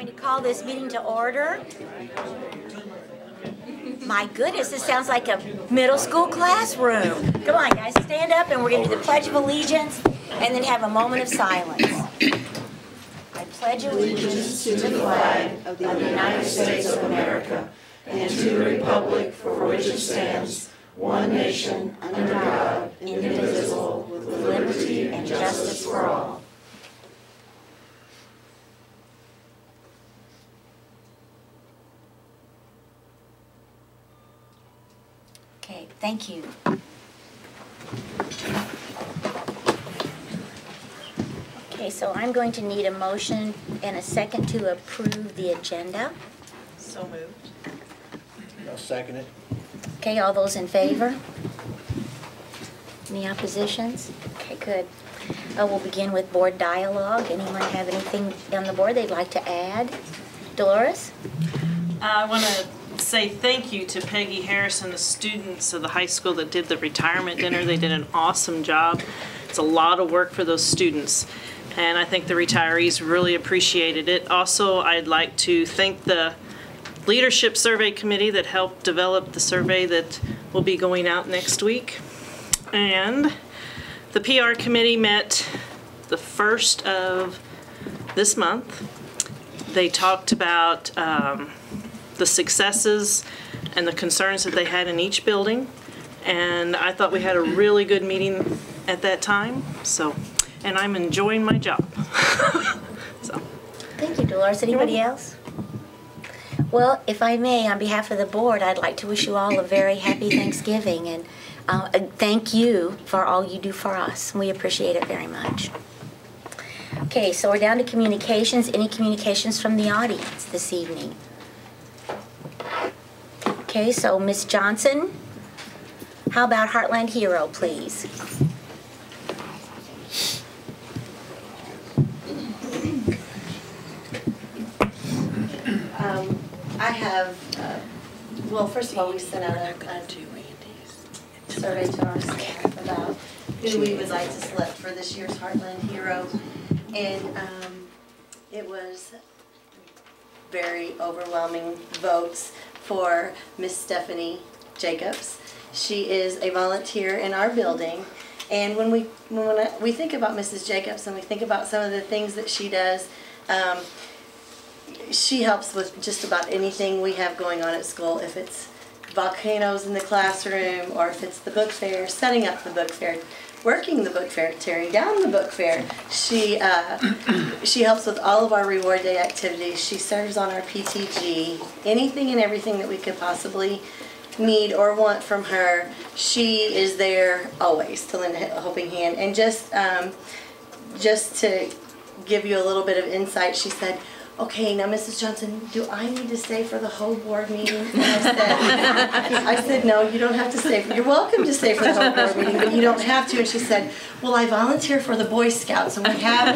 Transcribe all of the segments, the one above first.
going to call this meeting to order. My goodness, this sounds like a middle school classroom. Come on, guys, stand up and we're going to do the Pledge of Allegiance and then have a moment of silence. I pledge allegiance to the flag of the United States of America and to the republic for which it stands, one nation, under God, indivisible, with liberty and justice for all. Okay, thank you. Okay, so I'm going to need a motion and a second to approve the agenda. So moved. I'll second it. Okay, all those in favor? Any oppositions? Okay, good. We'll begin with board dialogue. Anyone have anything on the board they'd like to add? Dolores? I want to say thank you to Peggy Harris and the students of the high school that did the retirement dinner. They did an awesome job. It's a lot of work for those students, and I think the retirees really appreciated it. Also, I'd like to thank the Leadership Survey Committee that helped develop the survey that will be going out next week. And the PR Committee met the 1st of this month. They talked about the successes and the concerns that they had in each building, and I thought we had a really good meeting at that time. So, and I'm enjoying my job. So, thank you, Dolores. Anybody else? Well, if I may, on behalf of the board, I'd like to wish you all a very happy Thanksgiving, and thank you for all you do for us. We appreciate it very much. Okay, so we're down to communications. Any communications from the audience this evening? Okay, so Ms. Johnson, how about Heartland Hero, please? I have, well, first of all, we sent out a survey to our staff about who we would like to select for this year's Heartland Hero, and it was very overwhelming votes for Miss Stephanie Jacobs. She is a volunteer in our building, and when we think about Mrs. Jacobs and we think about some of the things that she does, she helps with just about anything we have going on at school. If it's volcanoes in the classroom, or if it's the book fair, setting up the book fair, working the book fair, tearing down the book fair. She helps with all of our reward day activities. She serves on our PTG. Anything and everything that we could possibly need or want from her, she is there always to lend a helping hand. And just to give you a little bit of insight, she said, "Okay, now Mrs. Johnson, do I need to stay for the whole board meeting?" And I said, "No, you don't have to stay. You're welcome to stay for the whole board meeting, but you don't have to." And she said, "Well, I volunteer for the Boy Scouts, and we have,"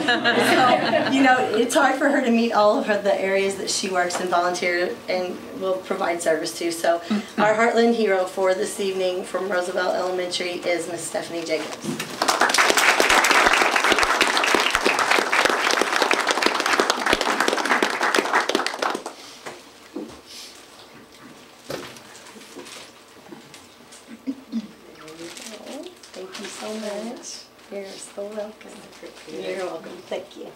so, you know, it's hard for her to meet all of the areas that she works and volunteer and will provide service to. So our Heartland Hero for this evening from Roosevelt Elementary is Miss Stephanie Jacobs. You're so welcome. You're welcome. Thank you.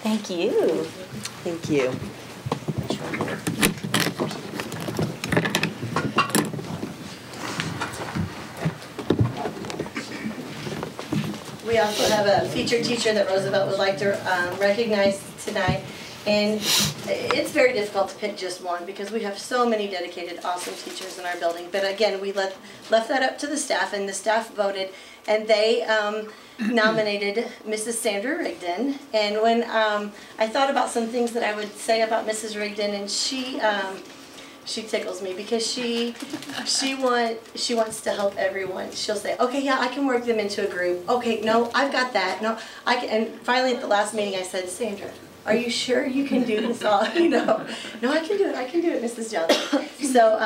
Thank you. Thank you. We also have a featured teacher that Roosevelt would like to recognize tonight. And it's very difficult to pick just one because we have so many dedicated, awesome teachers in our building. But again, we left that up to the staff, and the staff voted, and they nominated Mrs. Sandra Rigdon. And when I thought about some things that I would say about Mrs. Rigdon, and she tickles me because she wants to help everyone. She'll say, "Okay, yeah, I can work them into a group. Okay, no, I've got that. No, I can." And finally, at the last meeting, I said, "Sandra, are you sure you can do this all?" You know, "No, I can do it. I can do it, Mrs. Johnson." So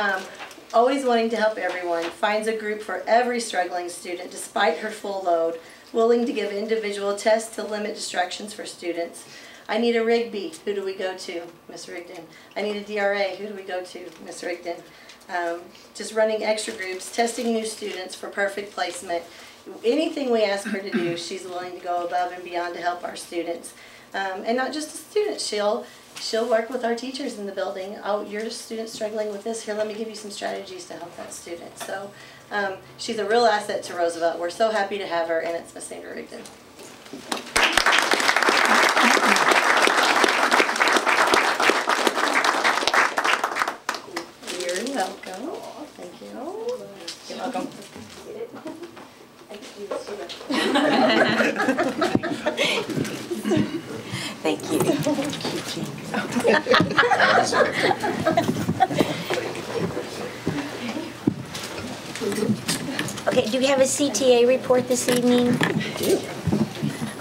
always wanting to help everyone, finds a group for every struggling student despite her full load, willing to give individual tests to limit distractions for students. I need a Rigby. Who do we go to? Miss Rigdon. I need a DRA. Who do we go to? Miss Rigdon. Just running extra groups, testing new students for perfect placement. Anything we ask her to do, she's willing to go above and beyond to help our students. And not just the students, she'll work with our teachers in the building. Oh, you're a student struggling with this. Here, let me give you some strategies to help that student. So she's a real asset to Roosevelt. We're so happy to have her, and it's Miss Sandra Rigdon. You're welcome. Thank you. You're welcome. Thank you. Okay, do we have a CTA report this evening? We do.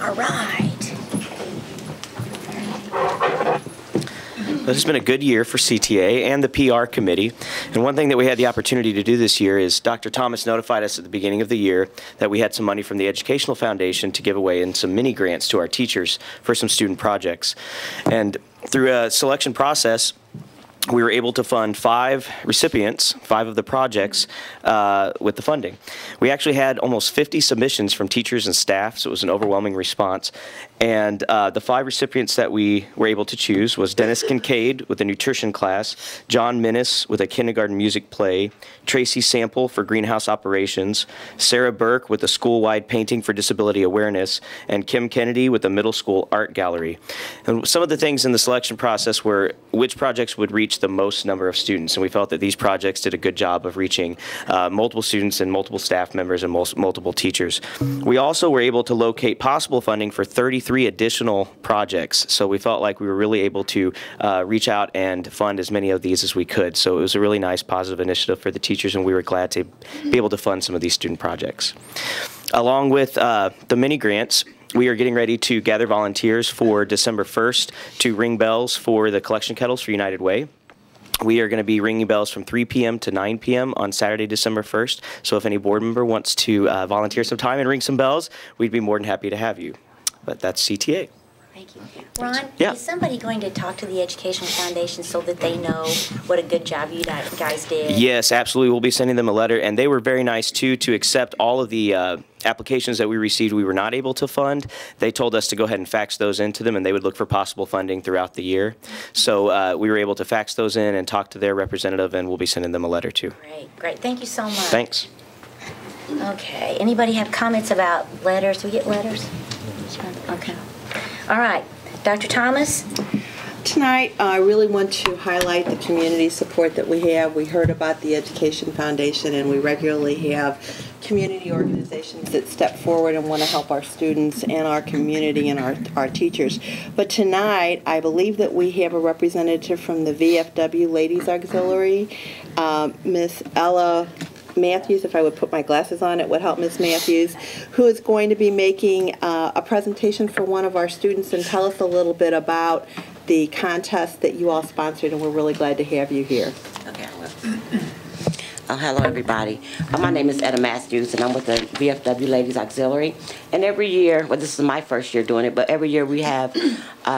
All right. This has been a good year for CTA and the PR committee. And one thing that we had the opportunity to do this year is Dr. Thomas notified us at the beginning of the year that we had some money from the Educational Foundation to give away and some mini grants to our teachers for some student projects. And through a selection process, we were able to fund 5 recipients, 5 of the projects, with the funding. We actually had almost 50 submissions from teachers and staff, so it was an overwhelming response. And the 5 recipients that we were able to choose was Dennis Kincaid with a nutrition class, John Minnis with a kindergarten music play, Tracy Sample for greenhouse operations, Sarah Burke with a school-wide painting for disability awareness, and Kim Kennedy with a middle school art gallery. And some of the things in the selection process were which projects would reach the most number of students, and we felt that these projects did a good job of reaching multiple students and multiple staff members and multiple teachers. We also were able to locate possible funding for 33 additional projects, so we felt like we were really able to reach out and fund as many of these as we could. So it was a really nice positive initiative for the teachers, and we were glad to be able to fund some of these student projects. Along with the mini grants, we are getting ready to gather volunteers for December 1st to ring bells for the collection kettles for United Way. We are going to be ringing bells from 3 p.m. to 9 p.m. on Saturday, December 1st. So if any board member wants to volunteer some time and ring some bells, we'd be more than happy to have you. But that's CTA. Thank you. Ron, Yeah. is somebody going to talk to the Education Foundation so that they know what a good job you guys did? Yes, absolutely. We'll be sending them a letter, and they were very nice, too, to accept all of the applications that we received we were not able to fund. They told us to go ahead and fax those into them, and they would look for possible funding throughout the year. So we were able to fax those in and talk to their representative, and we'll be sending them a letter, too. Great, great. Thank you so much. Thanks. Okay. Anybody have comments about letters? Do we get letters? Okay. All right. Dr. Thomas? Tonight, I really want to highlight the community support that we have. We heard about the Education Foundation, and we regularly have community organizations that step forward and want to help our students and our community and our teachers. But tonight, I believe that we have a representative from the VFW Ladies Auxiliary, Miss Ella Matthews. If I would put my glasses on, it would help Miss Matthews, who is going to be making a presentation for one of our students and tell us a little bit about the contest that you all sponsored, and we're really glad to have you here. Okay. Hello, everybody. My name is Etta Matthews, and I'm with the VFW Ladies Auxiliary. And every year, well, this is my first year doing it, but every year we have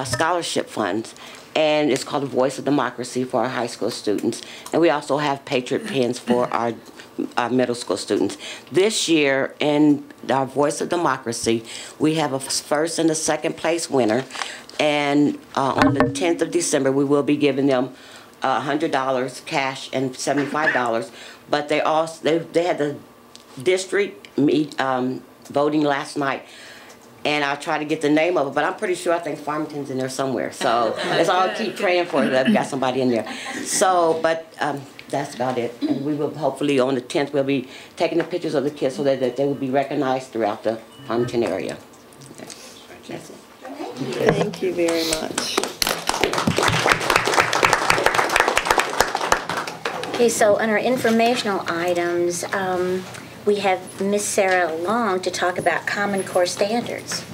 scholarship funds. And it's called the Voice of Democracy for our high school students. And we also have Patriot Pins for our middle school students. This year, in our Voice of Democracy, we have a first and a second place winner. And on the 10th of December, we will be giving them $100 cash and $75. But they had the district voting last night. And I'll try to get the name of it, but I'm pretty sure I think Farmington's in there somewhere. So let's all keep praying for it that we got somebody in there. So, but that's about it. And we will hopefully on the 10th, we'll be taking the pictures of the kids so that they will be recognized throughout the Farmington area. Okay. That's it. Thank you very much. Okay, so on our informational items, we have Miss Sarah Long to talk about Common Core standards.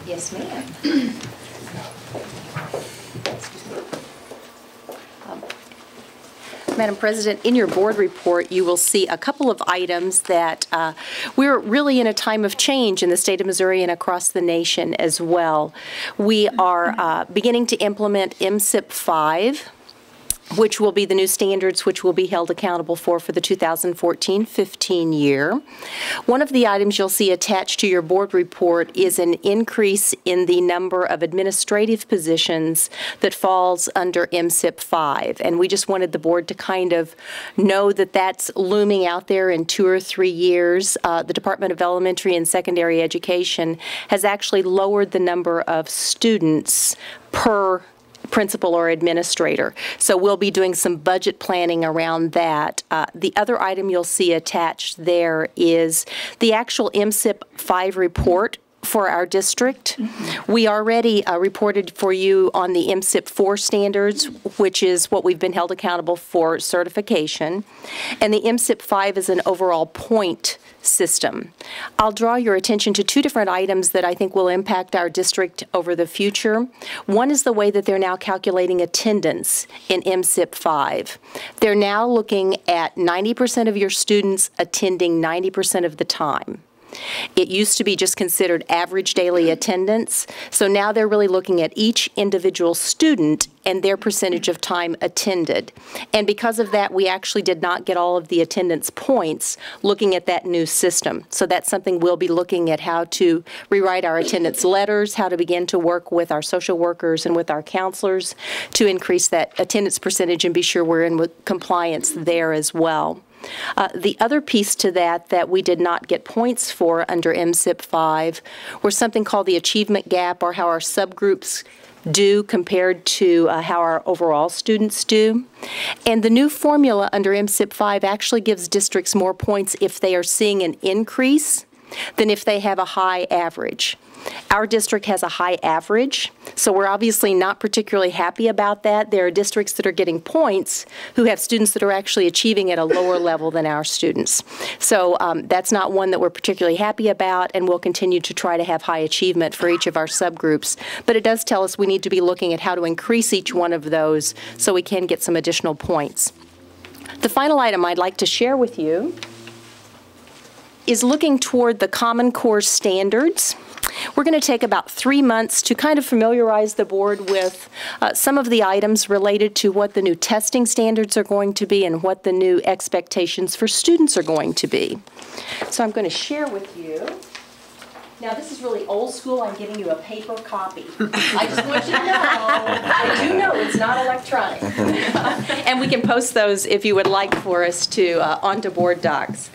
Yes, ma'am. Madam President, in your board report, you will see a couple of items that we're really in a time of change in the state of Missouri and across the nation as well. We are beginning to implement MSIP 5, which will be the new standards which will be held accountable for the 2014-15 year. One of the items you'll see attached to your board report is an increase in the number of administrative positions that falls under MSIP 5. And we just wanted the board to kind of know that that's looming out there in 2 or 3 years. The Department of Elementary and Secondary Education has actually lowered the number of students per principal or administrator. So we'll be doing some budget planning around that. The other item you'll see attached there is the actual MSIP 5 report for our district. We already reported for you on the MSIP 4 standards, which is what we've been held accountable for certification. And the MSIP 5 is an overall point system. I'll draw your attention to 2 different items that I think will impact our district over the future. One is the way that they're now calculating attendance in MSIP 5. They're now looking at 90% of your students attending 90% of the time. It used to be just considered average daily attendance, so now they're really looking at each individual student and their percentage of time attended. And because of that, we actually did not get all of the attendance points looking at that new system. So that's something we'll be looking at, how to rewrite our attendance letters, how to begin to work with our social workers and with our counselors to increase that attendance percentage and be sure we're in compliance there as well. The other piece to that we did not get points for under MSIP 5 were something called the achievement gap, or how our subgroups do compared to how our overall students do. And the new formula under MSIP 5 actually gives districts more points if they are seeing an increase than if they have a high average. Our district has a high average, so we're obviously not particularly happy about that. There are districts that are getting points who have students that are actually achieving at a lower level than our students. So that's not one that we're particularly happy about, and we'll continue to try to have high achievement for each of our subgroups. But it does tell us we need to be looking at how to increase each one of those so we can get some additional points. The final item I'd like to share with you is looking toward the Common Core standards. We're going to take about 3 months to kind of familiarize the board with some of the items related to what the new testing standards are going to be and what the new expectations for students are going to be. So I'm going to share with you. Now, this is really old school. I'm giving you a paper copy. I just want you to know, I do know it's not electronic. And we can post those if you would like for us to onto board docs.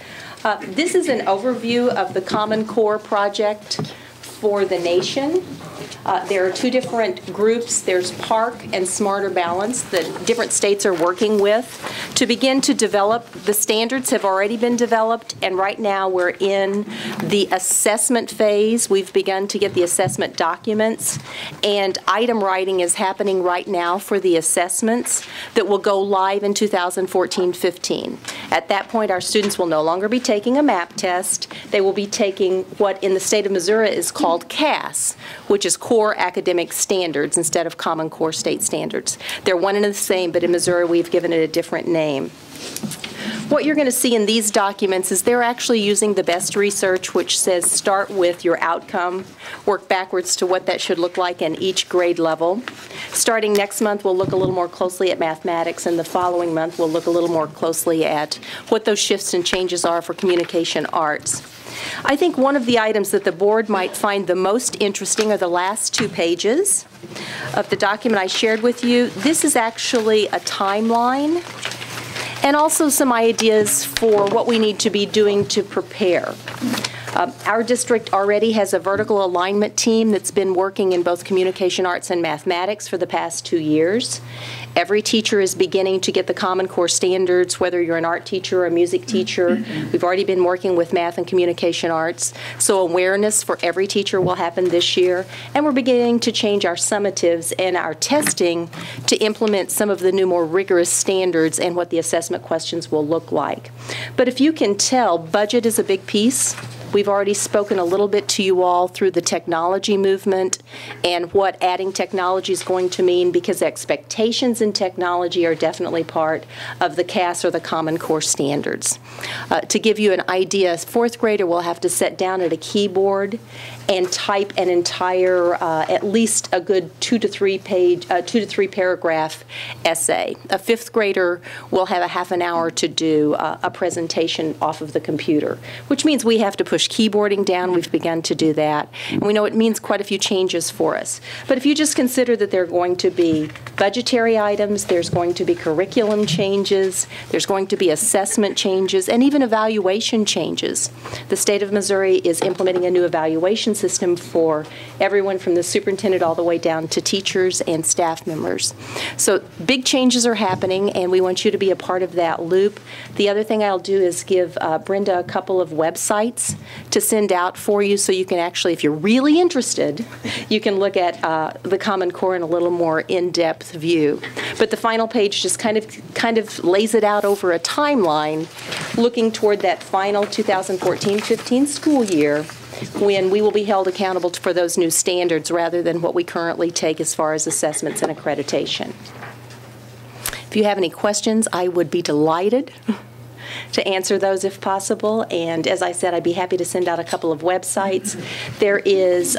This is an overview of the Common Core project for the nation. There are 2 different groups. There's PARC and Smarter Balance that different states are working with to begin to develop. The standards have already been developed, and right now we're in the assessment phase. We've begun to get the assessment documents, and item writing is happening right now for the assessments that will go live in 2014-15. At that point, our students will no longer be taking a map test. They will be taking what in the state of Missouri is called CAS, which is Core Academic Standards instead of Common Core State Standards. They're one and the same, but in Missouri we've given it a different name. What you're going to see in these documents is they're actually using the best research, which says start with your outcome, work backwards to what that should look like in each grade level. Starting next month, we'll look a little more closely at mathematics, and the following month we'll look a little more closely at what those shifts and changes are for communication arts. I think one of the items that the board might find the most interesting are the last 2 pages of the document I shared with you. This is actually a timeline and also some ideas for what we need to be doing to prepare. Our district already has a vertical alignment team that's been working in both communication arts and mathematics for the past 2 years. Every teacher is beginning to get the Common Core standards, whether you're an art teacher or a music teacher. We've already been working with math and communication arts. So awareness for every teacher will happen this year. And we're beginning to change our summatives and our testing to implement some of the new, more rigorous standards and what the assessment questions will look like. But if you can tell, budget is a big piece We've already spoken a little bit to you all through the technology movement and what adding technology is going to mean, because expectations in technology are definitely part of the CAS or the Common Core standards. To give you an idea, a fourth grader will have to sit down at a keyboard and type an entire, at least a good 2 to 3 paragraph essay. A fifth grader will have a half an hour to do a presentation off of the computer, which means we have to push keyboarding down. We've begun to do that. And we know it means quite a few changes for us. But if you just consider that there are going to be budgetary items, there's going to be curriculum changes, there's going to be assessment changes, and even evaluation changes. The state of Missouri is implementing a new evaluation system for everyone from the superintendent all the way down to teachers and staff members. So big changes are happening, and we want you to be a part of that loop. The other thing I'll do is give Brenda a couple of websites to send out for you, so you can actually, if you're really interested, you can look at the Common Core in a little more in-depth view. But the final page just kind of lays it out over a timeline, looking toward that final 2014-15 school year, when we will be held accountable for those new standards rather than what we currently take as far as assessments and accreditation. If you have any questions, I would be delighted to answer those if possible. And as I said, I'd be happy to send out a couple of websites. There is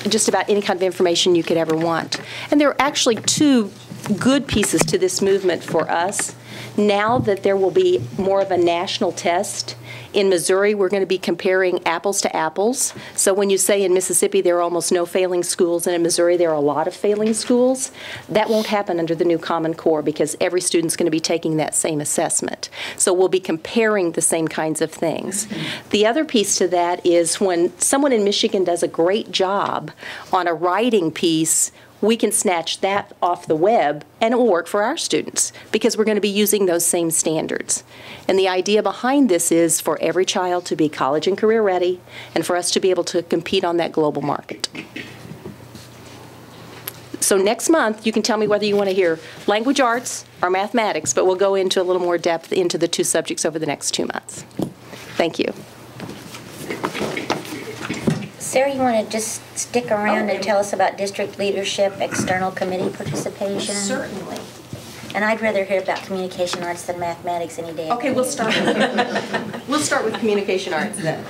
just about any kind of information you could ever want. And there are actually two good pieces to this movement for us. Now that there will be more of a national test, in Missouri, we're going to be comparing apples to apples. So when you say in Mississippi there are almost no failing schools, and in Missouri there are a lot of failing schools, that won't happen under the new Common Core, because every student's going to be taking that same assessment. So we'll be comparing the same kinds of things. The other piece to that is when someone in Michigan does a great job on a writing piece, we can snatch that off the web and it will work for our students, because we're going to be using those same standards. And the idea behind this is for every child to be college and career ready, and for us to be able to compete on that global market. So next month, you can tell me whether you want to hear language arts or mathematics, but we'll go into a little more depth into the two subjects over the next 2 months. Thank you. Sarah, you want to just stick around and tell us about district leadership, external committee participation? Certainly. And I'd rather hear about communication arts than mathematics any day. Okay, we'll start with communication arts then.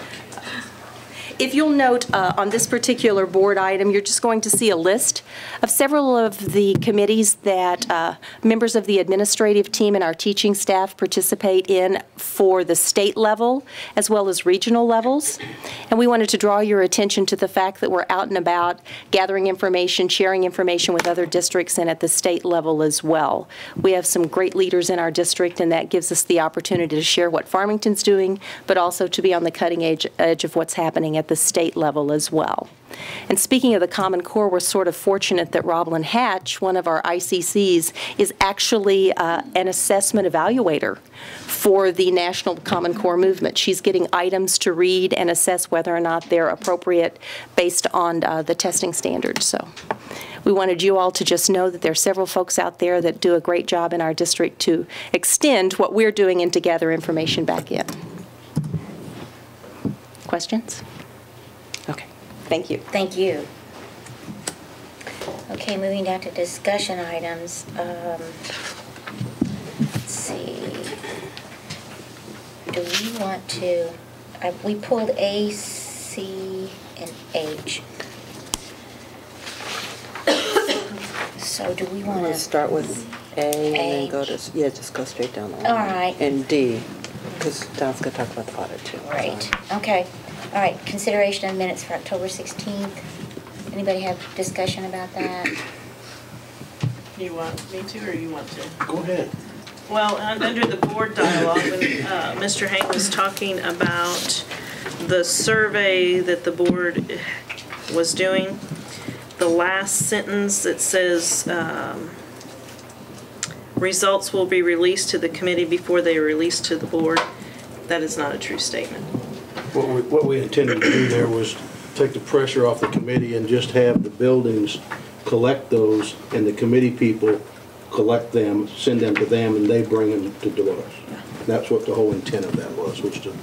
If you'll note on this particular board item, you're just going to see a list of several of the committees that members of the administrative team and our teaching staff participate in for the state level as well as regional levels. And we wanted to draw your attention to the fact that we're out and about gathering information, sharing information with other districts and at the state level as well. We have some great leaders in our district, and that gives us the opportunity to share what Farmington's doing, but also to be on the cutting edge of what's happening at the state level as well. And speaking of the Common Core, we're sort of fortunate that Roblin Hatch, one of our ICCs, is actually an assessment evaluator for the National Common Core movement. She's getting items to read and assess whether or not they're appropriate based on the testing standards. So we wanted you all to just know that there are several folks out there that do a great job in our district to extend what we're doing and to gather information back in. Questions? Okay. Thank you. Thank you. Okay, moving down to discussion items. Let's see. Do we want to, we pulled A, C, and H. So do we want to start with A and then go to, yeah, just go straight down the line. All right. And D, because Don's going to talk about the audit too. Right. Okay. All right. Consideration of minutes for October 16th. Anybody have discussion about that? You want me to, or you want to? Go ahead. Well, under the board dialogue, when Mr. Hank was talking about the survey that the board was doing, the last sentence that says results will be released to the committee before they are released to the board, that is not a true statement. What we intended to do there was take the pressure off the committee and just have the buildings collect those, and the committee people collect them, send them to them, and they bring them to Dolores. That's what the whole intent of that was to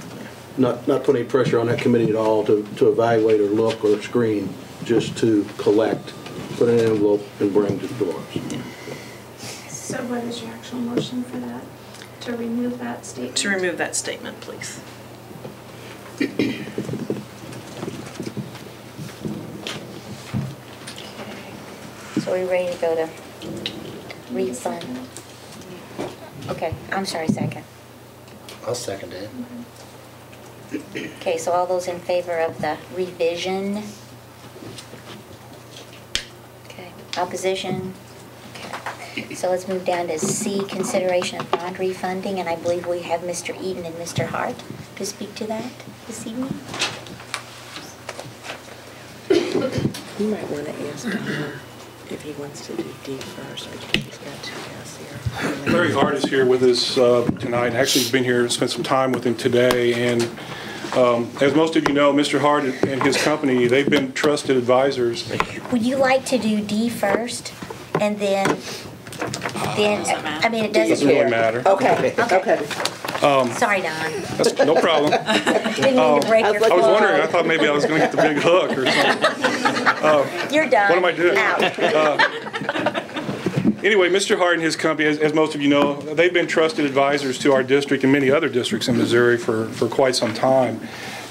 not put any pressure on that committee at all to evaluate or look or screen, just to collect, put in an envelope, and bring to the doors. So what is your actual motion for that? To remove that statement? To remove that statement, please. So are we ready to go to refund? Okay, I'm sorry, second. I'll second it. Okay, so all those in favor of the revision? Okay, opposition? Okay, so let's move down to C, consideration of bond refunding, and I believe we have Mr. Eaton and Mr. Hart to speak to that this evening. You might want to ask him if he wants to do D first, because he's got two guys here. Larry Hart is here with us tonight. Actually, he's been here and spent some time with him today. And as most of you know, Mr. Hart and his company, they've been trusted advisors. Would you like to do D first, and then, I mean, it doesn't really matter. Okay, okay. Sorry, Don. That's no problem. Didn't mean to break your I was flow. wondering, I thought maybe I was going to get the big hook or something. You're done. What am I doing? Out. Anyway, Mr. Hart and his company, as most of you know, they've been trusted advisors to our district and many other districts in Missouri for quite some time.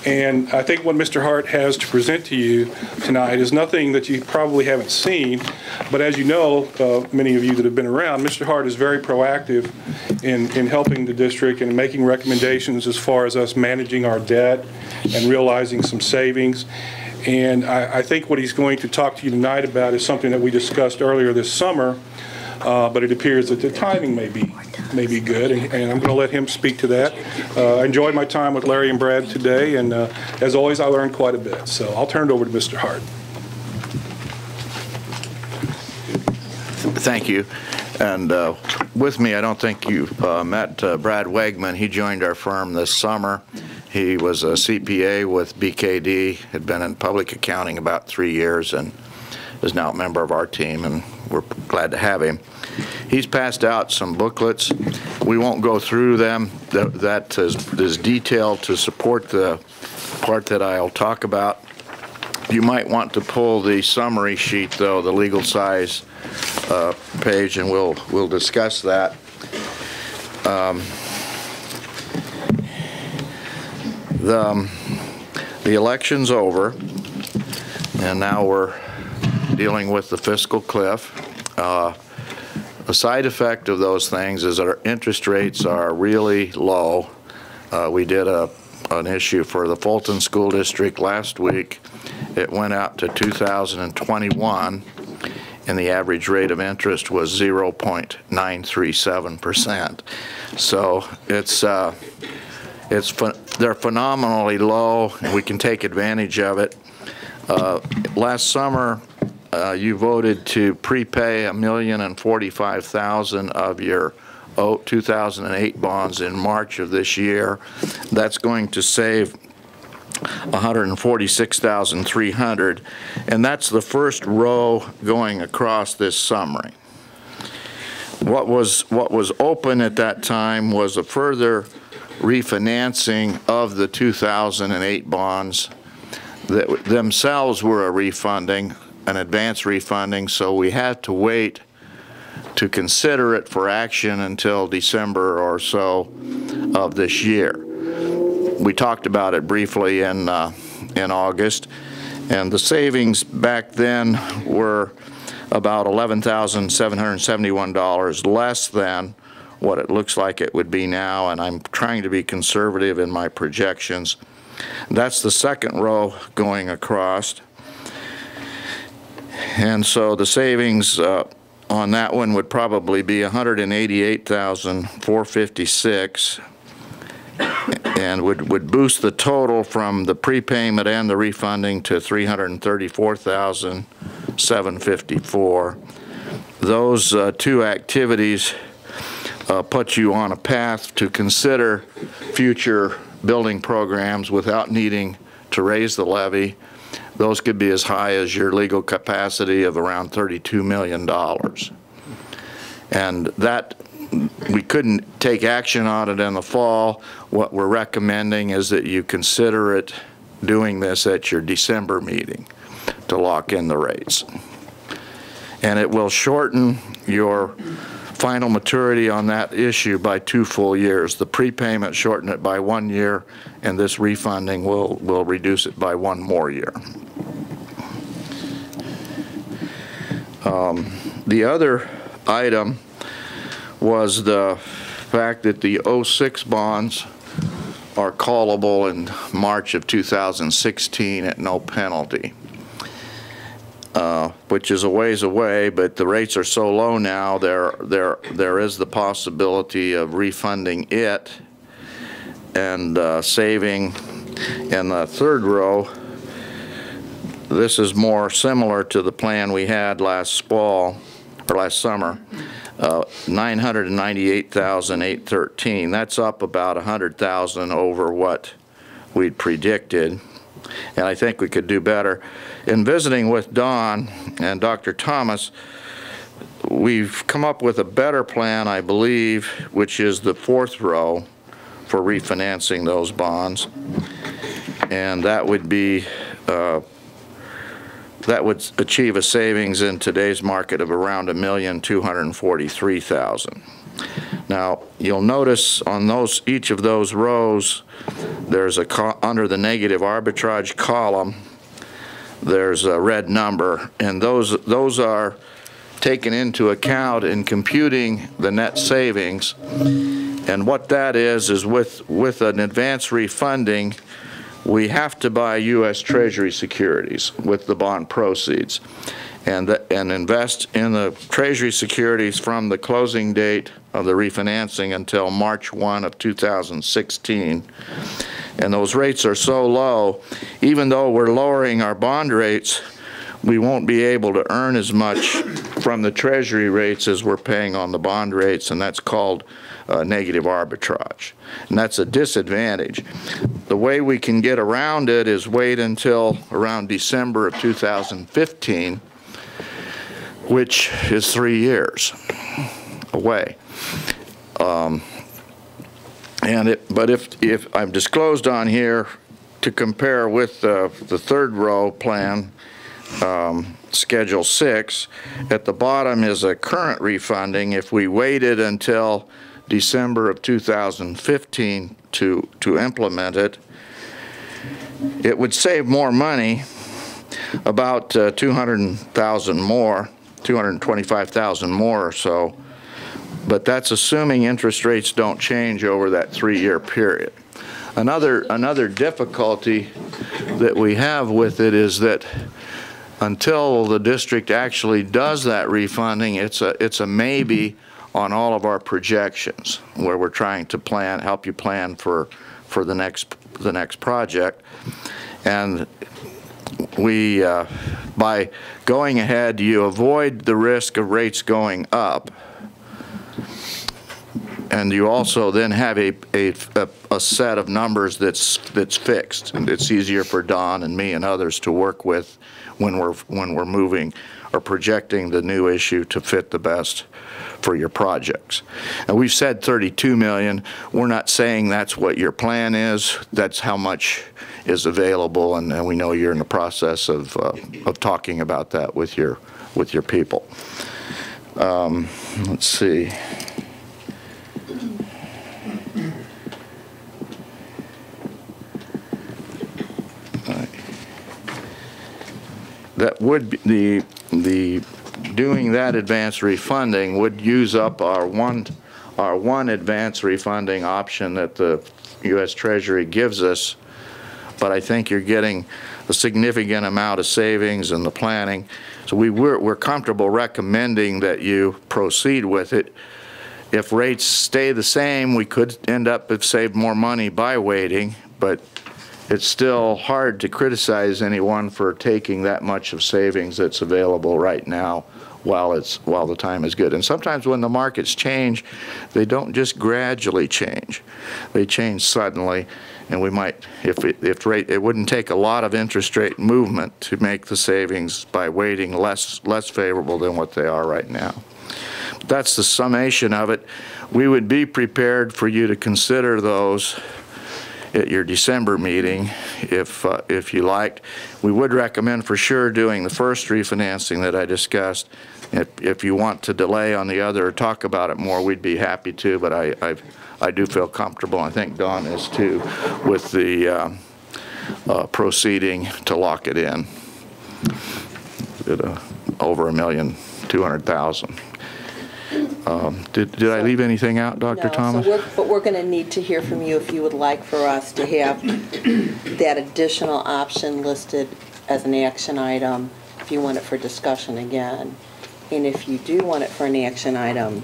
And I think what Mr. Hart has to present to you tonight is nothing that you probably haven't seen. But as you know, many of you that have been around, Mr. Hart is very proactive in helping the district and making recommendations as far as us managing our debt and realizing some savings. And I think what he's going to talk to you tonight about is something that we discussed earlier this summer, but it appears that the timing may be good, and I'm going to let him speak to that. I enjoyed my time with Larry and Brad today, and as always, I learned quite a bit. So I'll turn it over to Mr. Hart. Thank you. And with me, I don't think you've met Brad Wegman. He joined our firm this summer. He was a CPA with BKD, had been in public accounting about 3 years, and is now a member of our team, and we're glad to have him. He's passed out some booklets. We won't go through them. That is detailed to support the part that I'll talk about. You might want to pull the summary sheet, though, the legal size page, and we'll discuss that. The election's over, and now we're dealing with the fiscal cliff. A side effect of those things is that our interest rates are really low. We did an issue for the Fulton School District last week. It went out to 2021, and the average rate of interest was 0.937%. So they're phenomenally low, and we can take advantage of it. Last summer, you voted to prepay $1,045,000 of your 2008 bonds in March of this year. That's going to save $146,300, and that's the first row going across this summary. What was open at that time was a further refinancing of the 2008 bonds that themselves were a refunding, an advance refunding, so we had to wait to consider it for action until December or so of this year. We talked about it briefly in August, and the savings back then were about $11,771 less than what it looks like it would be now, and I'm trying to be conservative in my projections. That's the second row going across. And so the savings on that one would probably be $188,456, and would boost the total from the prepayment and the refunding to $334,754. Those two activities put you on a path to consider future building programs without needing to raise the levy. Those could be as high as your legal capacity of around $32 million. And we couldn't take action on it in the fall. What we're recommending is that you consider it doing this at your December meeting to lock in the rates. And it will shorten your final maturity on that issue by 2 full years. The prepayment shorten it by 1 year, and this refunding will reduce it by 1 more year. The other item was the fact that the 06 bonds are callable in March of 2016 at no penalty, which is a ways away, but the rates are so low now, there is the possibility of refunding it and saving in the third row. This is more similar to the plan we had last fall, or last summer, 998,813. That's up about 100,000 over what we'd predicted, and I think we could do better. In visiting with Don and Dr. Thomas, we've come up with a better plan, I believe, which is the fourth row for refinancing those bonds, and that would be that would achieve a savings in today's market of around $1,243,000. Now, you'll notice on each of those rows, there's under the negative arbitrage column, there's a red number, and those are taken into account in computing the net savings. And what that is with an advance refunding, we have to buy U.S. Treasury securities with the bond proceeds and invest in the Treasury securities from the closing date of the refinancing until March 1 of 2016. And those rates are so low, even though we're lowering our bond rates, we won't be able to earn as much from the Treasury rates as we're paying on the bond rates, and that's called negative arbitrage. And that's a disadvantage. The way we can get around it is wait until around December of 2015, which is 3 years away. But if I've disclosed on here to compare with the third row plan, Schedule 6, at the bottom is a current refunding. If we waited until December of 2015 to implement it, it would save more money, about 200,000 more, 225,000 more or so, but that's assuming interest rates don't change over that 3-year period. Another difficulty that we have with it is that until the district actually does that refunding, it's a maybe on all of our projections, where we're trying to help you plan for the next project. And we by going ahead, you avoid the risk of rates going up, and you also then have a set of numbers that's fixed, and it's easier for Don and me and others to work with when we're moving or projecting the new issue to fit the best for your projects. And we've said 32 million. We're not saying that's what your plan is. That's how much is available, and we know you're in the process of talking about that with your people. Let's see. That would be the doing that advance refunding would use up our one advance refunding option that the U.S. Treasury gives us, but I think you're getting a significant amount of savings in the planning. So we're comfortable recommending that you proceed with it. If rates stay the same, we could end up with saved more money by waiting, but it's still hard to criticize anyone for taking that much of savings that's available right now while the time is good. And sometimes when the markets change, they don't just gradually change. They change suddenly, and we might, it wouldn't take a lot of interest rate movement to make the savings by waiting less favorable than what they are right now. that's the summation of it. We would be prepared for you to consider those at your December meeting if you liked. We would recommend for sure doing the first refinancing that I discussed. If you want to delay on the other or talk about it more, we'd be happy to, but I do feel comfortable, I think Dawn is too, with the proceeding to lock it in at over $1,200,000. Did I leave anything out, Dr. Thomas? But we're going to need to hear from you if you would like for us to have that additional option listed as an action item, if you want it for discussion again. And if you do want it for an action item,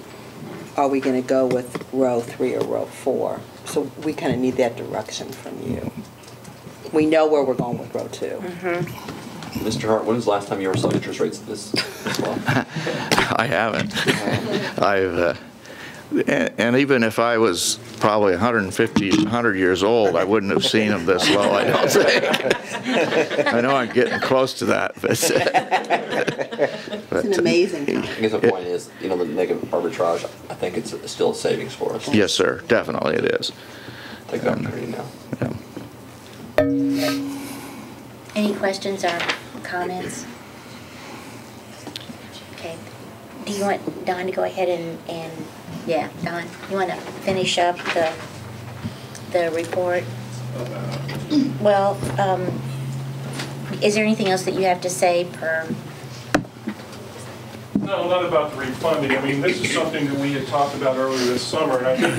are we going to go with row 3 or row 4? So we kind of need that direction from you. We know where we're going with row 2. Mr. Hart, when was the last time you ever saw interest rates this low? I haven't. And even if I was probably 100 years old, I wouldn't have seen them this low, I don't think. I know I'm getting close to that. But it's an amazing time. I guess the point is, the negative arbitrage, I think it's still a savings for us. Yes, sir. Definitely it is. Take the opportunity now. Yeah. Any questions or comments? Okay. Do you want Don to go ahead and yeah, Don, you want to finish up the report? Well, is there anything else that you have to say per? No, not about the refunding. I mean, this is something that we had talked about earlier this summer, and I think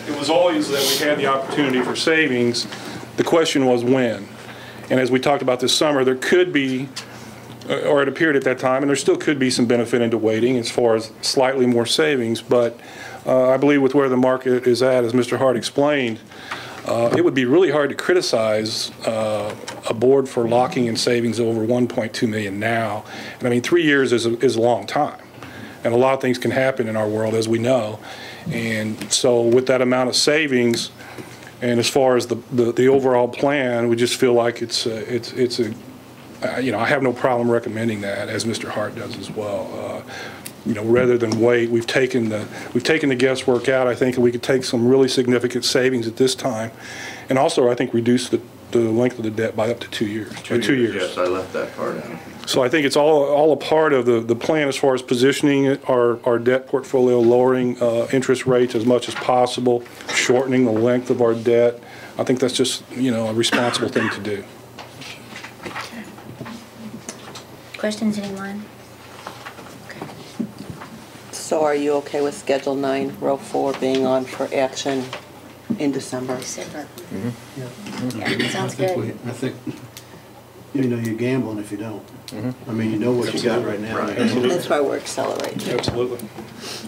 it was always that we had the opportunity for savings. The question was when. And as we talked about this summer, there could be, or it appeared at that time, and there still could be some benefit into waiting as far as slightly more savings. But I believe with where the market is at, as Mr. Hart explained, it would be really hard to criticize a board for locking in savings over $1.2 million now. And I mean, 3 years is a long time. And a lot of things can happen in our world, as we know. And so with that amount of savings, and as far as the overall plan, we just feel like it's a I have no problem recommending that, as Mr. Hart does as well. Rather than wait, we've taken the guesswork out. I think we could take some really significant savings at this time, and also I think reduce the length of the debt by up to 2 years. 2 years. Yes, I left that part out. So I think it's all a part of the plan as far as positioning our debt portfolio, lowering interest rates as much as possible, shortening the length of our debt. I think that's just a responsible thing to do. Questions, anyone? Okay. So are you okay with Schedule 9, Row 4 being on for action in December? December. Yeah, sounds good. I think, you're gambling if you don't. I mean, you know what you got right now. That's why we're accelerating. Absolutely.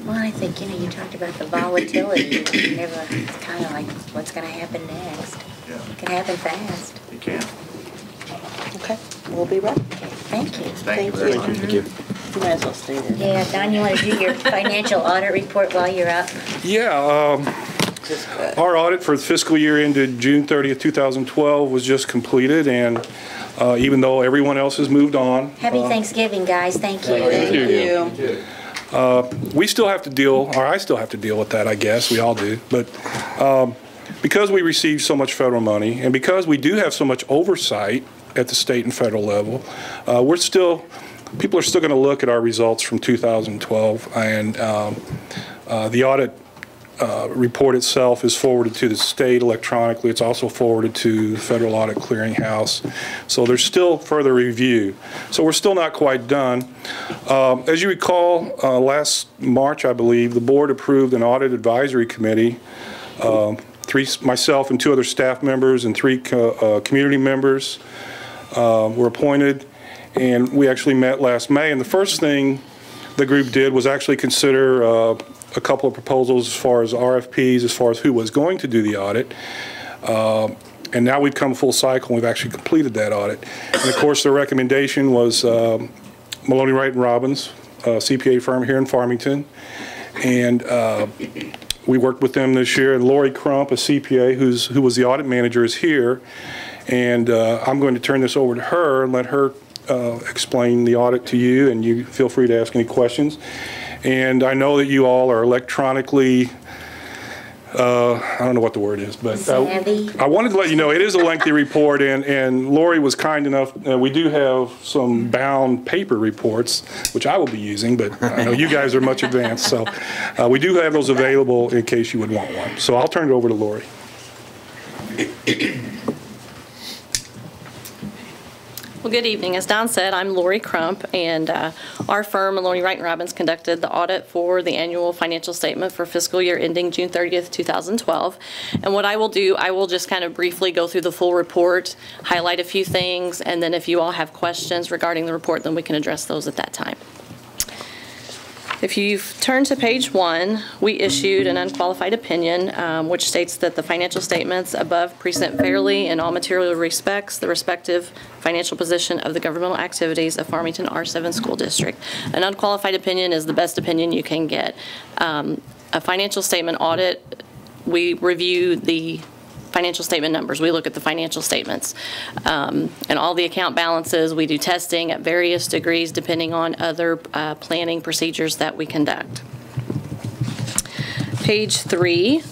Well, I think, you talked about the volatility. It's kind of like what's going to happen next. Yeah. It can happen fast. You can. Okay, we'll be ready. Okay, thank you. Thank you very much. Thank you. You might as well stay there. Yeah, Don, you want to do your financial audit report while you're up? Yeah. Our audit for the fiscal year ended June 30th, 2012 was just completed, and even though everyone else has moved on. Happy Thanksgiving, guys. Thank you. Thank you. We still have to deal, or I still have to deal with that, I guess. We all do. But because we receive so much federal money, and because we do have so much oversight at the state and federal level, people are still going to look at our results from 2012, and the audit report itself is forwarded to the state electronically. It's also forwarded to the Federal Audit Clearinghouse. So there's still further review. So we're still not quite done. As you recall, last March, I believe, the board approved an audit advisory committee. Myself and 2 other staff members and 3 community members were appointed, and we actually met last May. And the first thing the group did was actually consider a couple of proposals as far as RFPs, as far as who was going to do the audit. And now we've come full cycle, and we've actually completed that audit. And of course, the recommendation was Maloney Wright and Robbins, a CPA firm here in Farmington. And we worked with them this year. And Lori Crump, a CPA who was the audit manager, is here. And I'm going to turn this over to her and let her explain the audit to you, and you feel free to ask any questions. And I know that you all are electronically, I don't know what the word is, but I wanted to let you know it is a lengthy report, and Lori was kind enough. We do have some bound paper reports, which I will be using, but I know you guys are much advanced, so we do have those available in case you would want one. So I'll turn it over to Lori. Well, good evening. As Don said, I'm Lori Crump, and our firm, Maloney Wright & Robbins, conducted the audit for the annual financial statement for fiscal year ending June 30th, 2012. And what I will do, I will just kind of briefly go through the full report, highlight a few things, and then if you all have questions regarding the report, then we can address those at that time. If you turn to page 1, we issued an unqualified opinion which states that the financial statements above present fairly in all material respects the respective financial position of the governmental activities of Farmington R7 School District. An unqualified opinion is the best opinion you can get. A financial statement audit, we review the financial statement numbers. We look at the financial statements and all the account balances. We do testing at various degrees depending on other planning procedures that we conduct. Page 3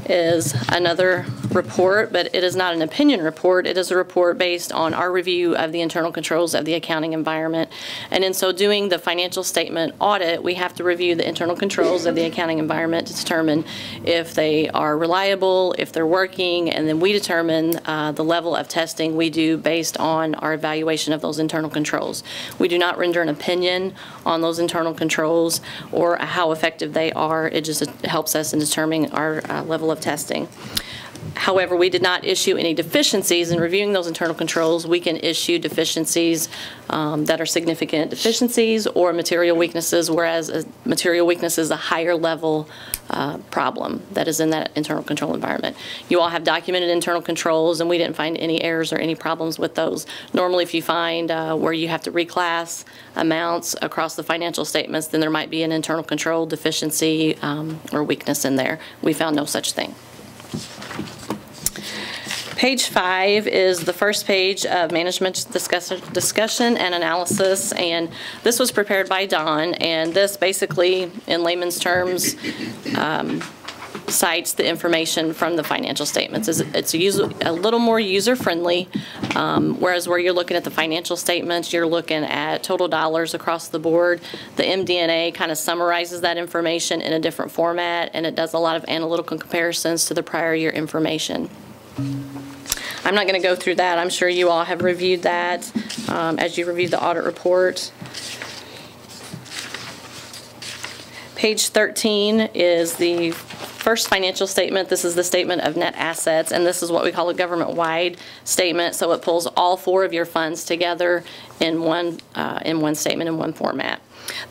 is another report, but it is not an opinion report. It is a report based on our review of the internal controls of the accounting environment. And in so doing the financial statement audit, we have to review the internal controls of the accounting environment to determine if they are reliable, if they're working, and then we determine the level of testing we do based on our evaluation of those internal controls. We do not render an opinion on those internal controls or how effective they are. It just helps us in determining our level of testing. However, we did not issue any deficiencies. In reviewing those internal controls, we can issue deficiencies that are significant deficiencies or material weaknesses, whereas a material weakness is a higher level problem that is in that internal control environment. You all have documented internal controls, and we didn't find any errors or any problems with those. Normally, if you find where you have to reclass amounts across the financial statements, then there might be an internal control deficiency or weakness in there. We found no such thing. Page 5 is the first page of management discussion and analysis, and this was prepared by Don, and this basically, in layman's terms, cites the information from the financial statements. It's a little more user-friendly, whereas where you're looking at the financial statements, you're looking at total dollars across the board. The MD&A kind of summarizes that information in a different format, and it does a lot of analytical comparisons to the prior year information. I'm not going to go through that. I'm sure you all have reviewed that as you reviewed the audit report. Page 13 is the first financial statement. This is the statement of net assets, and this is what we call a government-wide statement. So it pulls all 4 of your funds together in one statement in one format.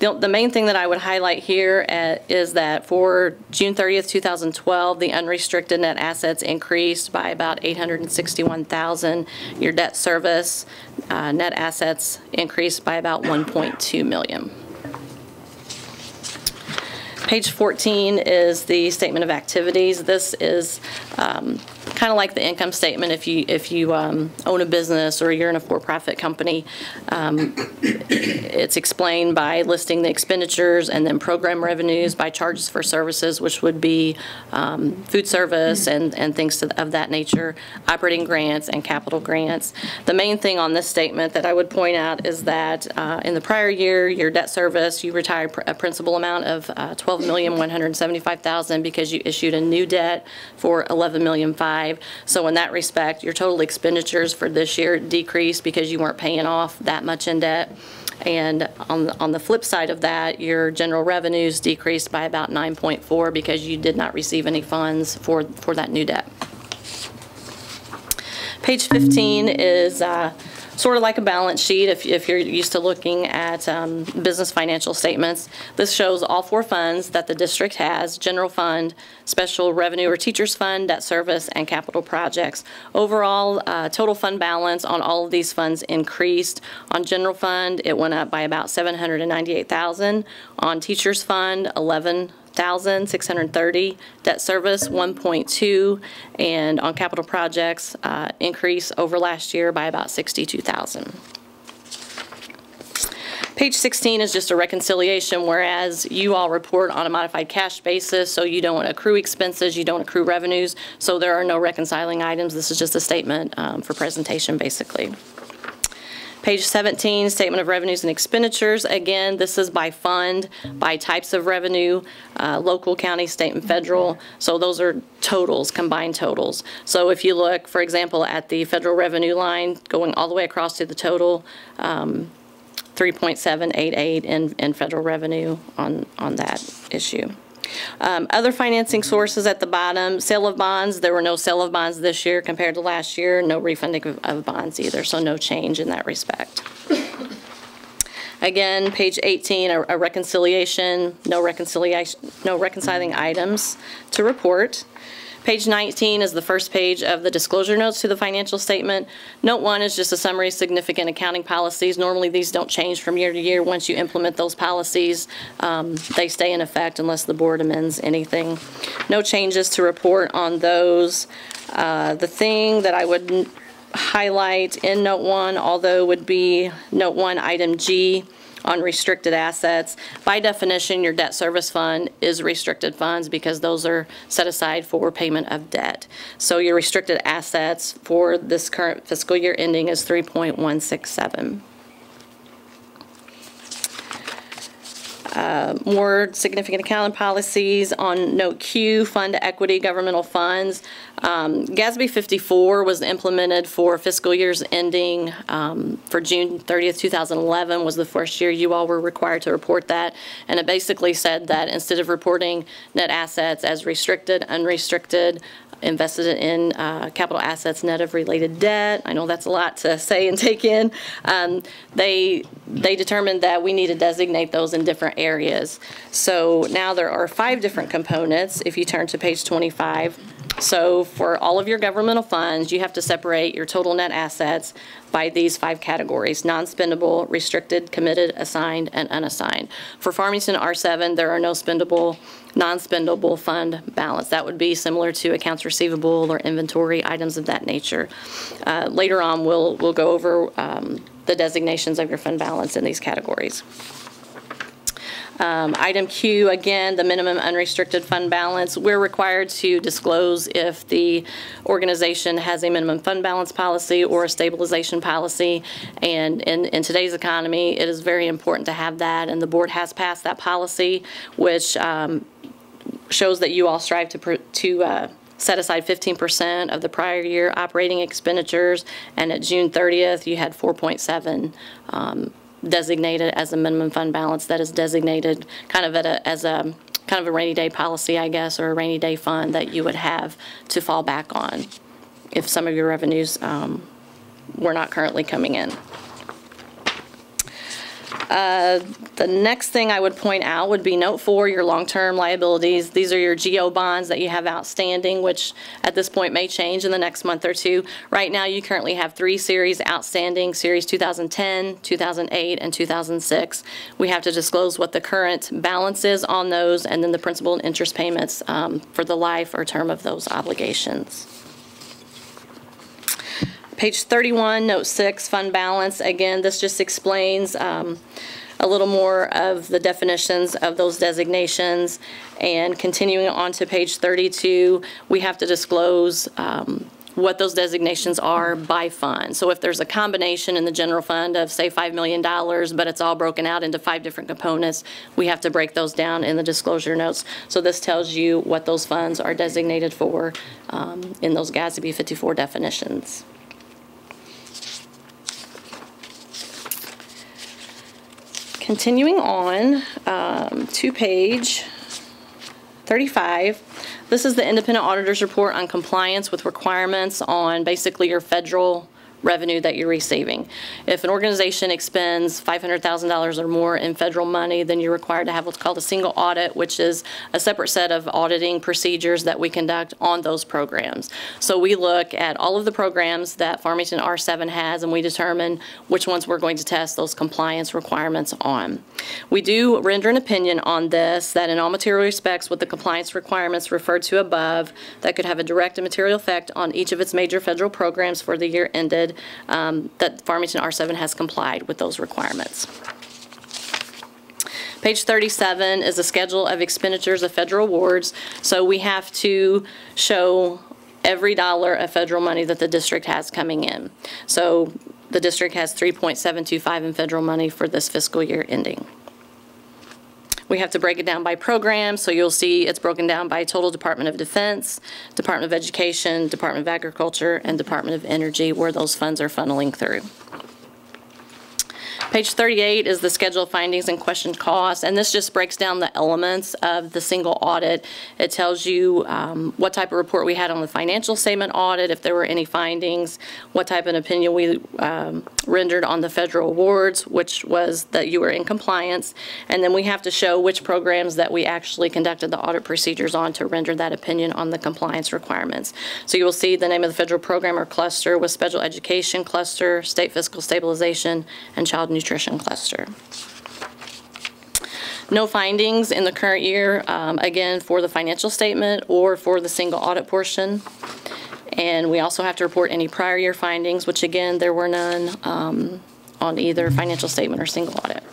The main thing that I would highlight here is that for June 30th, 2012, the unrestricted net assets increased by about $861,000. Your debt service net assets increased by about $1.2 million. Page 14 is the statement of activities. This is kind of like the income statement if you own a business or you're in a for-profit company. It's explained by listing the expenditures and then program revenues by charges for services, which would be food service and things of that nature, operating grants and capital grants. The main thing on this statement that I would point out is that in the prior year, your debt service, you retired a principal amount of $12,175,000 because you issued a new debt for $11,500,000. So in that respect, your total expenditures for this year decreased because you weren't paying off that much in debt. And on the flip side of that, your general revenues decreased by about 9.4 because you did not receive any funds for that new debt. Page 15 is sort of like a balance sheet if you're used to looking at business financial statements. This shows all 4 funds that the district has: general fund, special revenue or teachers fund, debt service, and capital projects. Overall, total fund balance on all of these funds increased. On general fund, it went up by about $798,000. On teachers fund, $11,630, debt service 1.2, and on capital projects increase over last year by about $62,000. Page 16 is just a reconciliation, whereas you all report on a modified cash basis, so you don't accrue expenses, you don't accrue revenues, so there are no reconciling items. This is just a statement for presentation, basically. Page 17, Statement of Revenues and Expenditures. Again, this is by fund, by types of revenue, local, county, state, and federal. So those are totals, combined totals. So if you look, for example, at the federal revenue line, going all the way across to the total, 3.788 in federal revenue on that issue. Other financing sources at the bottom, sale of bonds. There were no sale of bonds this year compared to last year. No refunding of bonds either, so no change in that respect. Again, page 18, a reconciliation, no reconciling items to report. Page 19 is the first page of the disclosure notes to the financial statement. Note 1 is just a summary of significant accounting policies. Normally these don't change from year to year. Once you implement those policies, they stay in effect unless the board amends anything. No changes to report on those. The thing that I would highlight in Note 1, although would be Note 1 item G, on restricted assets. By definition, your debt service fund is restricted funds because those are set aside for payment of debt. So your restricted assets for this current fiscal year ending is 3.167. More significant accounting policies on Note Q, fund equity, governmental funds. GASB 54 was implemented for fiscal years ending for June 30th, 2011 was the first year you all were required to report that. And it basically said that instead of reporting net assets as restricted, unrestricted, invested in capital assets net of related debt. I know that's a lot to say and take in. They determined that we need to designate those in different areas. So now there are 5 different components if you turn to page 25. So for all of your governmental funds, you have to separate your total net assets by these 5 categories: non-spendable, restricted, committed, assigned, and unassigned. For Farmington R7, there are no spendable, non-spendable fund balance. That would be similar to accounts receivable or inventory items of that nature. Later on, we'll go over the designations of your fund balance in these categories. Item Q, again, the minimum unrestricted fund balance. We're required to disclose if the organization has a minimum fund balance policy or a stabilization policy. And in today's economy, it is very important to have that. And the board has passed that policy, which shows that you all strive to set aside 15% of the prior year operating expenditures. And at June 30th, you had 4.7 designated as a minimum fund balance that is designated kind of as a kind of a rainy day policy, I guess, or a rainy day fund that you would have to fall back on if some of your revenues were not currently coming in. The next thing I would point out would be Note 4, your long-term liabilities. These are your GO bonds that you have outstanding, which at this point may change in the next month or two. Right now, you currently have 3 series outstanding: Series 2010, 2008, and 2006. We have to disclose what the current balance is on those, and then the principal and interest payments for the life or term of those obligations. Page 31, Note 6, fund balance. Again, this just explains a little more of the definitions of those designations. And continuing on to page 32, we have to disclose what those designations are by fund. So if there's a combination in the general fund of, say, $5 million, but it's all broken out into 5 different components, we have to break those down in the disclosure notes. So this tells you what those funds are designated for in those GASB 54 definitions. Continuing on to page 35, this is the independent auditor's report on compliance with requirements on basically your federal revenue that you're receiving. If an organization expends $500,000 or more in federal money, then you're required to have what's called a single audit, which is a separate set of auditing procedures that we conduct on those programs. So we look at all of the programs that Farmington R7 has, and we determine which ones we're going to test those compliance requirements on. We do render an opinion on this, that in all material respects with the compliance requirements referred to above, that could have a direct and material effect on each of its major federal programs for the year ended, that Farmington R7 has complied with those requirements. Page 37 is a schedule of expenditures of federal awards. So we have to show every dollar of federal money that the district has coming in. So the district has $3.725 in federal money for this fiscal year ending. We have to break it down by program, so you'll see it's broken down by total Department of Defense, Department of Education, Department of Agriculture, and Department of Energy, where those funds are funneling through. Page 38 is the schedule of findings and questioned costs, and this just breaks down the elements of the single audit. It tells you what type of report we had on the financial statement audit, if there were any findings, what type of opinion we rendered on the federal awards, which was that you were in compliance, and then we have to show which programs that we actually conducted the audit procedures on to render that opinion on the compliance requirements. So you will see the name of the federal program or cluster was Special Education Cluster, State Fiscal Stabilization, and Child Nutrition Cluster. No findings in the current year, again, for the financial statement or for the single audit portion. And we also have to report any prior year findings, which again, there were none on either financial statement or single audit.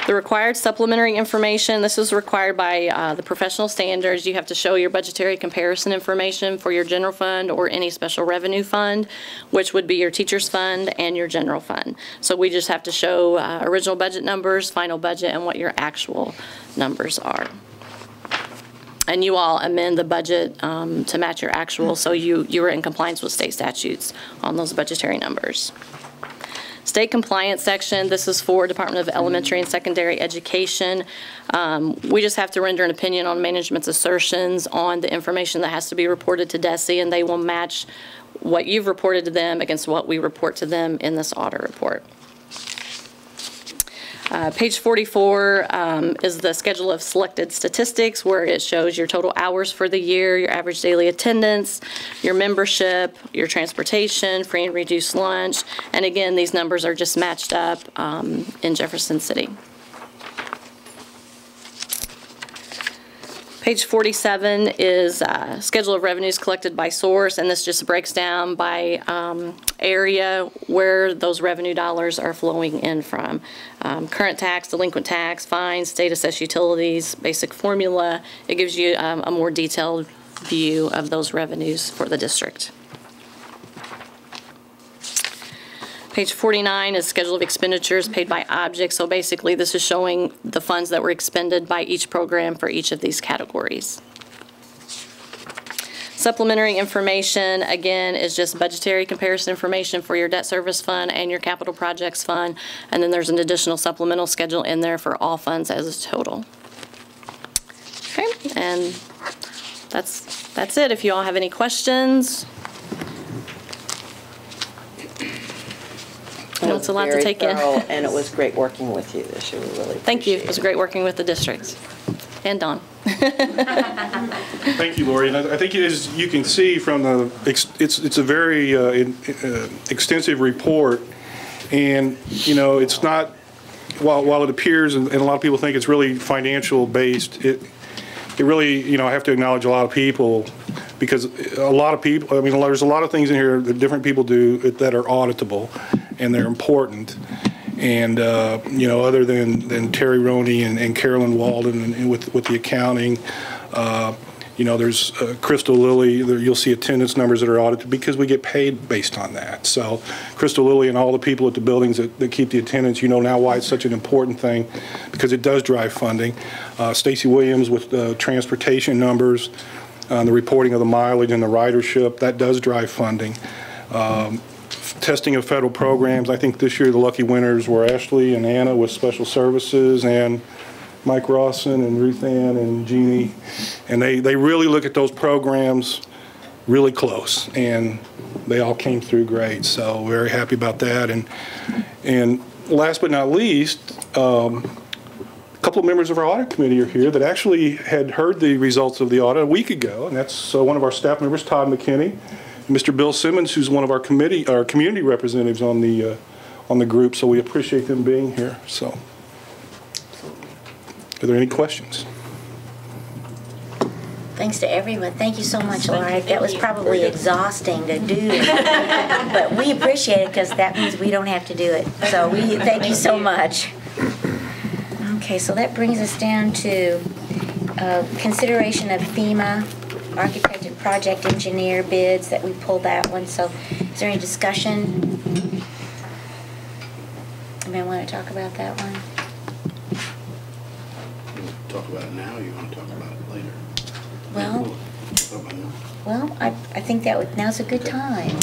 The required supplementary information, this is required by the professional standards. You have to show your budgetary comparison information for your general fund or any special revenue fund, which would be your teacher's fund and your general fund. So we just have to show original budget numbers, final budget, and what your actual numbers are. And you all amend the budget to match your actual, so you are in compliance with state statutes on those budgetary numbers. State compliance section, this is for Department of Elementary and Secondary Education. We just have to render an opinion on management's assertions on the information that has to be reported to DESE, and they will match what you've reported to them against what we report to them in this audit report. Page 44 is the schedule of selected statistics, where it shows your total hours for the year, your average daily attendance, your membership, your transportation, free and reduced lunch. And again, these numbers are just matched up in Jefferson City. Page 47 is schedule of revenues collected by source, and this just breaks down by area where those revenue dollars are flowing in from. Current tax, delinquent tax, fines, state assessed utilities, basic formula. It gives you a more detailed view of those revenues for the district. Page 49 is schedule of expenditures paid by object. So basically this is showing the funds that were expended by each program for each of these categories. Supplementary information, again, is just budgetary comparison information for your debt service fund and your capital projects fund. And then there's an additional supplemental schedule in there for all funds as a total. Okay, and that's it. If you all have any questions. I know it's a lot to take in. And it was great working with you this year. We really Thank you. It was great working with the districts. And Don. Thank you, Lori. And I think as you can see from the, it's a very extensive report. And, you know, it's not, while it appears, and a lot of people think it's really financial based, it really, you know, I have to acknowledge a lot of people, because a lot of people, I mean, there's a lot of things in here that different people do that are auditable, and they're important. And, you know, other than Terry Roney and Carolyn Walden and with the accounting, you know, there's Crystal Lilly, you'll see attendance numbers that are audited because we get paid based on that. So Crystal Lilly and all the people at the buildings that keep the attendance, you know now why it's such an important thing, because it does drive funding. Stacy Williams with transportation numbers, the reporting of the mileage and the ridership, that does drive funding. Testing of federal programs, I think this year the lucky winners were Ashley and Anna with special services, and Mike Rawson and Ruth Ann and Jeannie, and they really look at those programs really close, and they all came through great, so very happy about that. And last but not least, a couple of members of our audit committee are here that actually had heard the results of the audit a week ago, and that's one of our staff members, Todd McKinney, Mr. Bill Simmons, who's one of our community representatives on the group, so we appreciate them being here. So, are there any questions? Thanks to everyone. Thank you so much, Laura. That was probably exhausting to do, but we appreciate it because that means we don't have to do it. So thank you so much. Okay, so that brings us down to consideration of FEMA architect and project engineer bids that we pulled that one. So is there any discussion? Anybody want to talk about that one? Talk about it now, or you want to talk about it later? Well, Talk about it now. well, I think now's a good time.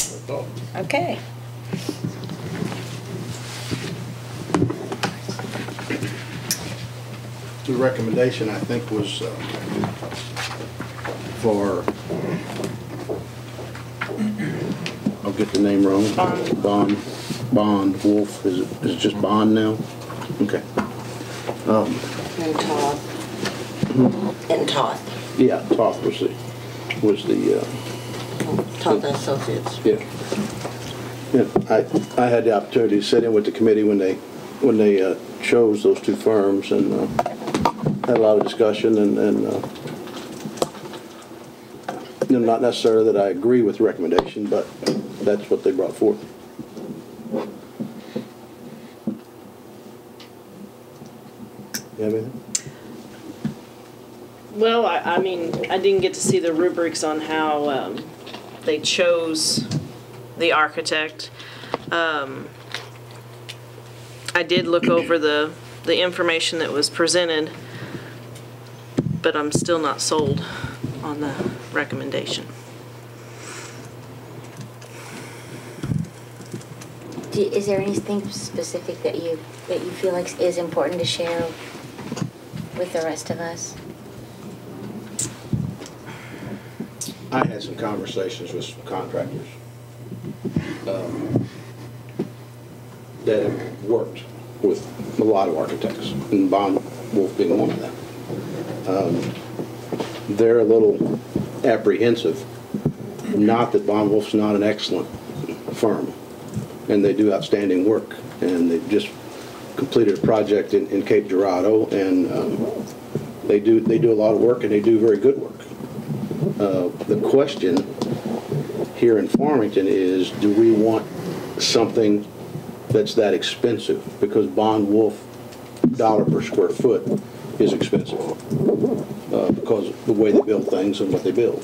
Okay. The recommendation, I think, was for, I'll get the name wrong. Bond Wolf, is it just Bond now? Okay. And Toth. Yeah, Toth was the Toth Associates. yeah. Yeah, I had the opportunity to sit in with the committee when they chose those two firms, and had a lot of discussion, and not necessarily that I agree with the recommendation, but that's what they brought forth. You have anything? Well, I mean, I didn't get to see the rubrics on how they chose the architect. I did look over the information that was presented, but I'm still not sold on the recommendation. Is there anything specific that you feel like is important to share with the rest of us? I had some conversations with some contractors that have worked with a lot of architects, and Bond Wolf being one of them. They're a little apprehensive. Not that Bond Wolf's not an excellent firm, and they do outstanding work, and they've just completed a project in Cape Girardeau, and they do a lot of work, and they do very good work. The question here in Farmington is, do we want something that's that expensive? Because Bond Wolf dollar per square foot is expensive because of the way they build things and what they build.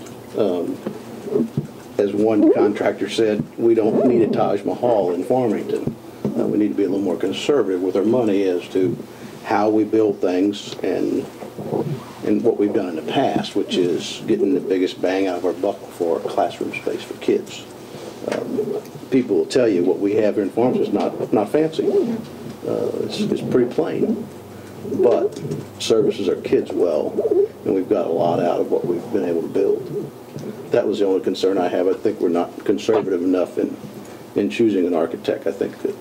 As one contractor said, we don't need a Taj Mahal in Farmington. We need to be a little more conservative with our money as to how we build things and what we've done in the past, which is getting the biggest bang out of our buck for our classroom space for kids. People will tell you what we have here in Farmington is not fancy. It's pretty plain, but services our kids well, and we've got a lot out of what we've been able to build. That was the only concern I have. I think we're not conservative enough in choosing an architect. I think that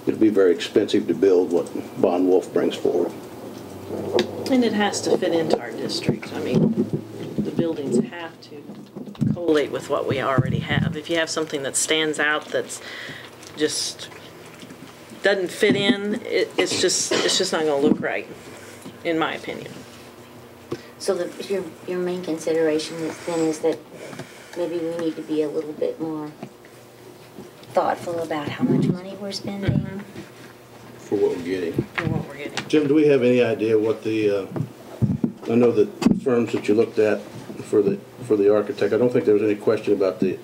it'll be very expensive to build what Bond Wolf brings forward. And it has to fit into our district. I mean, the buildings have to collate with what we already have. If you have something that stands out that's just doesn't fit in, it's just not going to look right, in my opinion. So your main consideration is that maybe we need to be a little bit more thoughtful about how much money we're spending. Mm-hmm. For what we're getting. For what we're getting. Jim, do we have any idea what the, I know the firms that you looked at for the architect, I don't think there was any question about the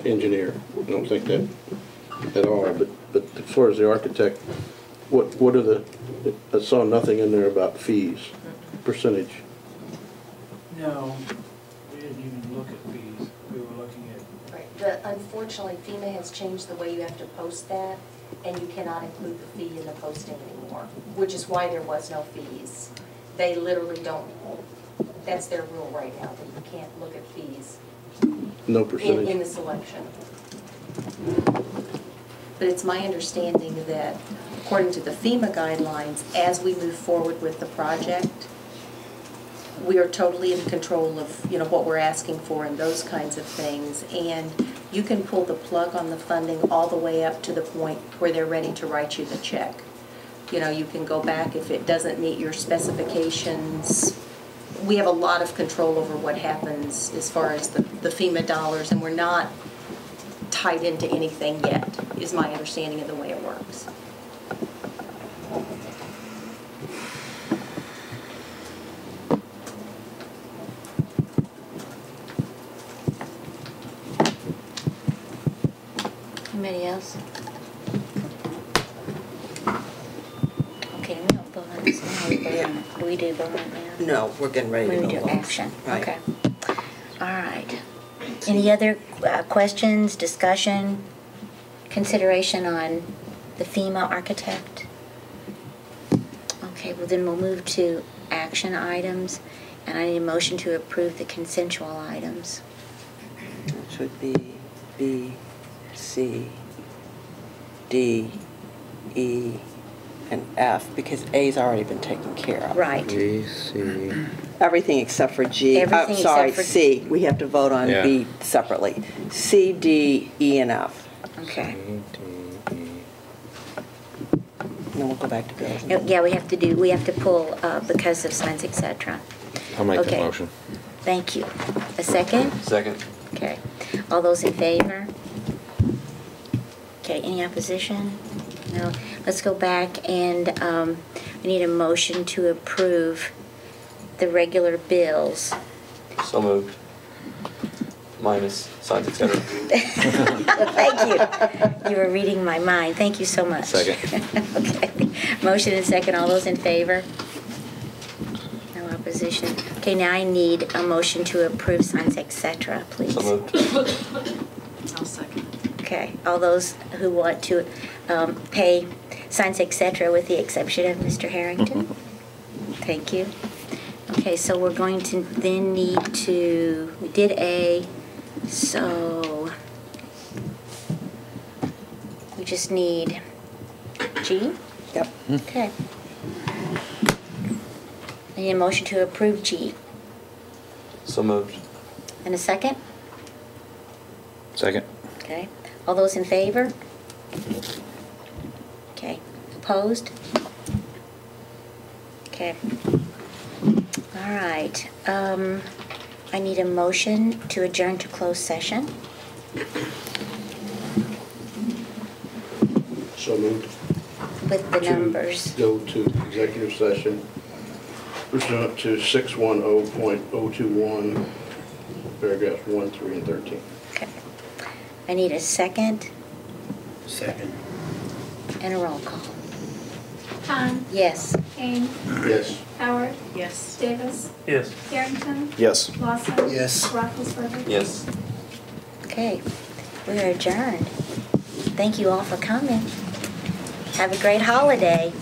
engineer. I don't think that at all, but as far as the architect, what are the, I saw nothing in there about fees, percentage. No, we didn't even look at fees. We were looking at... Right, but unfortunately FEMA has changed the way you have to post that, and you cannot include the fee in the posting anymore, which is why there was no fees. They literally don't, that's their rule right now, that you can't look at fees. No percentage. In the selection. But it's my understanding that according to the FEMA guidelines, as we move forward with the project, we are totally in control of, what we're asking for and those kinds of things. And you can pull the plug on the funding all the way up to the point where they're ready to write you the check. You can go back if it doesn't meet your specifications. We have a lot of control over what happens as far as the FEMA dollars, and we're not tied into anything yet, is my understanding of the way it works. Anybody else? Okay, we don't vote on this now. We vote on it. Do we do vote on it now? No, we're getting ready to We go do on. action. Right. Okay. All right. Any other questions, discussion, consideration on the FEMA architect? Okay, well then we'll move to action items, and I need a motion to approve the consensual items. It should be B, C, D, E, and F, because A's already been taken care of. Right. B, C. Everything except for G. Everything Sorry, except for C. We have to vote on Yeah. B separately. C, D, E, and F. Okay. And then we'll go back to bills. Yeah, we have to pull because of signs, et cetera. I'll make the Okay. motion. Thank you. A second? Second. Okay. All those in favor? Okay, any opposition? No. Let's go back and we need a motion to approve the regular bills. So moved. Minus signs, et cetera. Thank you. You were reading my mind. Thank you so much. Second. Okay. Motion and second. All those in favor? No opposition. Okay, now I need a motion to approve signs, et cetera, please. So moved. I'll second. Okay, all those who want to pay signs, et cetera, with the exception of Mr. Harrington? Thank you. Okay, so we're going to then need to, we did A, so we just need G? Yep. Okay. I need a motion to approve G. So moved. And a second? Second. Okay. All those in favor? Okay. Opposed? Okay. All right. I need a motion to adjourn to closed session. So moved. With the numbers. Go to executive session pursuant to 610.021, paragraphs 1, 3, and 13. Okay. I need a second Second. and a roll call. Hahn, Yes. Kane, Yes. Howard, Yes. Davis, Yes. Harrington, Yes. Lawson. Yes. Roethlisberger. Yes. Okay. We are adjourned. Thank you all for coming. Have a great holiday.